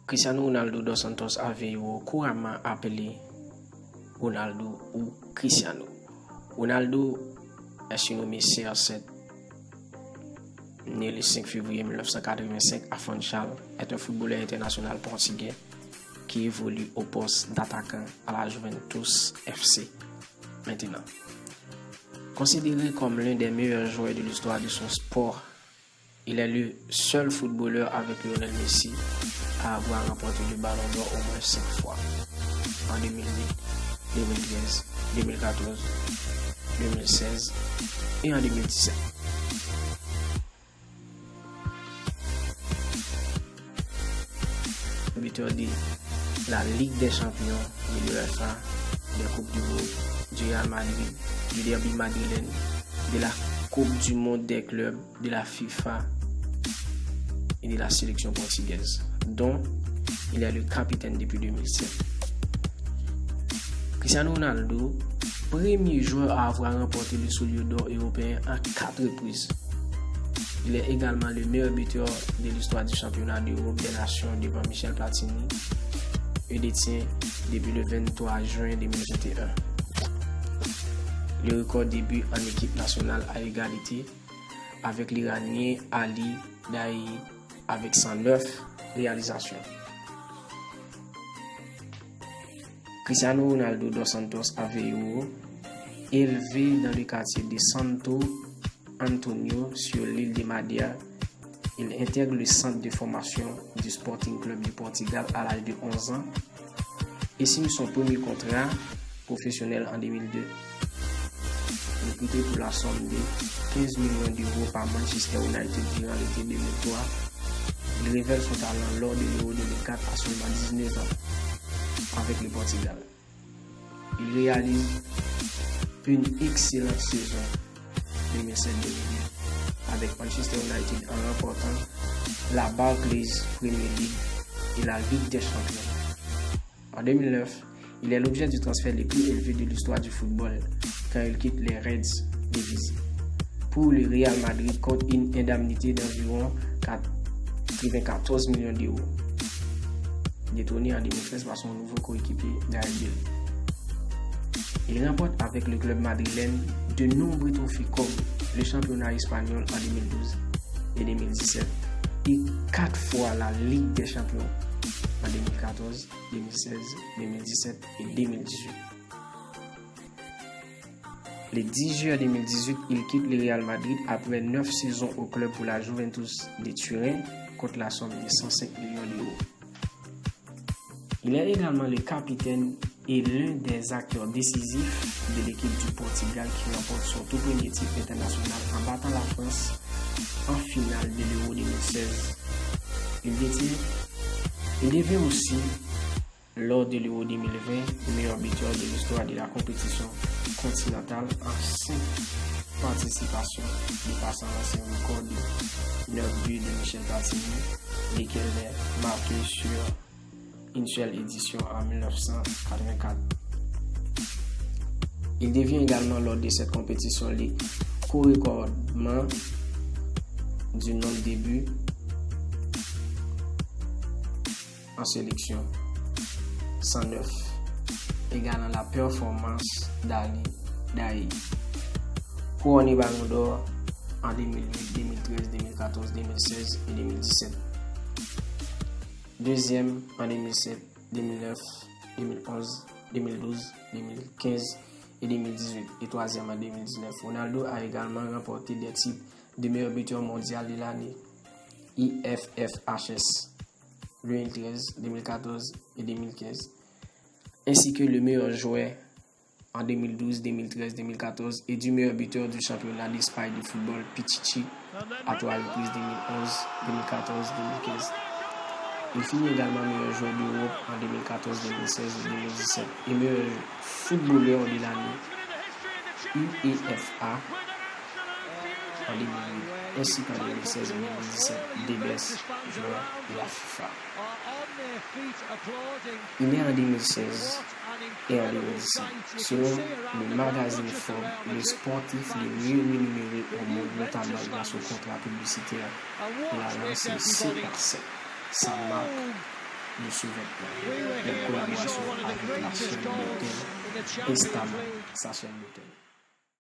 Cristiano Ronaldo dos Santos Aveiro, couramment appelé Ronaldo ou Cristiano. Ronaldo est surnommé CR7, né le 5 février 1985 à Funchal, est un footballeur international portugais qui évolue au poste d'attaquant à la Juventus FC. Maintenant, considéré comme l'un des meilleurs joueurs de l'histoire de son sport, il est le seul footballeur avec Lionel Messi à avoir remporté le Ballon d'Or au moins 5 fois, en 2008, 2013, 2014, 2016 et en 2017. Buteur de la Ligue des Champions, de l'UEFA, des Coupes du Monde, du Real Madrid, du Derby madrilène, de la Coupe du Monde des clubs, de la FIFA et de la sélection portugaise, dont il est le capitaine depuis 2007. Cristiano Ronaldo, premier joueur à avoir remporté le soulier d'or européen à 4 reprises. Il est également le meilleur buteur de l'histoire du championnat d'Europe des Nations devant Michel Platini et détient depuis le 23 juin 2021 le record de buts en équipe nationale à égalité avec l'Iranien Ali Daei avec 109 réalisations. Cristiano Ronaldo dos Santos Aveiro, élevé dans le quartier de Santo Antonio sur l'île de Madeira, il intègre le centre de formation du Sporting Club du Portugal à l'âge de 11 ans et signe son premier contrat professionnel en 2002. Recruté pour la somme de 15 millions d'euros par Manchester United durant l'été 2003, il révèle son talent lors de l'Euro 2004 à seulement 19 ans avec le Portugal. Il réalise une excellente saison 2007-2008 avec Manchester United en remportant la Barclays Premier League et la Ligue des Champions. En 2009, il est l'objet du transfert le plus élevé de l'histoire du football quand il quitte les Reds de Vizzy pour le Real Madrid contre une indemnité d'environ 94 millions d'euros, détourné en 2013 par son nouveau coéquipier Gareth Bale. Il remporte avec le club madrilène de nombreux trophées comme le championnat espagnol en 2012 et 2017 et 4 fois la Ligue des Champions en 2014, 2016, 2017 et 2018. Le 10 juillet 2018, il quitte le Real Madrid après 9 saisons au club pour la Juventus de Turin contre la somme de 105 millions d'euros. Il est également le capitaine et l'un des acteurs décisifs de l'équipe du Portugal qui remporte son tout premier titre international en battant la France en finale de l'Euro 2016. Il devient aussi, lors de l'Euro 2020, le meilleur buteur de l'histoire de la compétition continentale en 5 participations, dépassant l'ancien record de 9 buts de Michel Platini, lesquels est marqué sur une seule édition en 1984. Il devient également lors de cette compétition le co-recordman du nombre de buts en sélection, 109, égalant la performance d'Ali Daei. Couronné Ballon d'Or en 2008, 2013, 2014, 2016 et 2017. Deuxième en 2007, 2009, 2011, 2012, 2015 et 2018. Et troisième en 2019. Ronaldo a également remporté des titres de meilleur buteur mondial de l'année, IFFHS, 2013, 2014 et 2015, ainsi que le meilleur joueur en 2012, 2013, 2014 et du meilleur buteur du championnat d'Espagne de football Pichichi à 3 reprises 2011, 2014, 2015. Il finit également meilleur joueur d'Europe en 2014, 2016 et 2017 et meilleur footballeur de l'année UEFA en 2008 ainsi qu'en 2016 et 2017 des best joueurs de la FIFA. Il est en 2016 et en 2017 selon le magazine Forbes le sportif le mieux rémunéré au monde, notamment grâce au contrat publicitaire pour la lancée C7. Ça marque de sous-vêtements. La collaboration avec la chaîne Lutel, installant sa chaîne Lutel.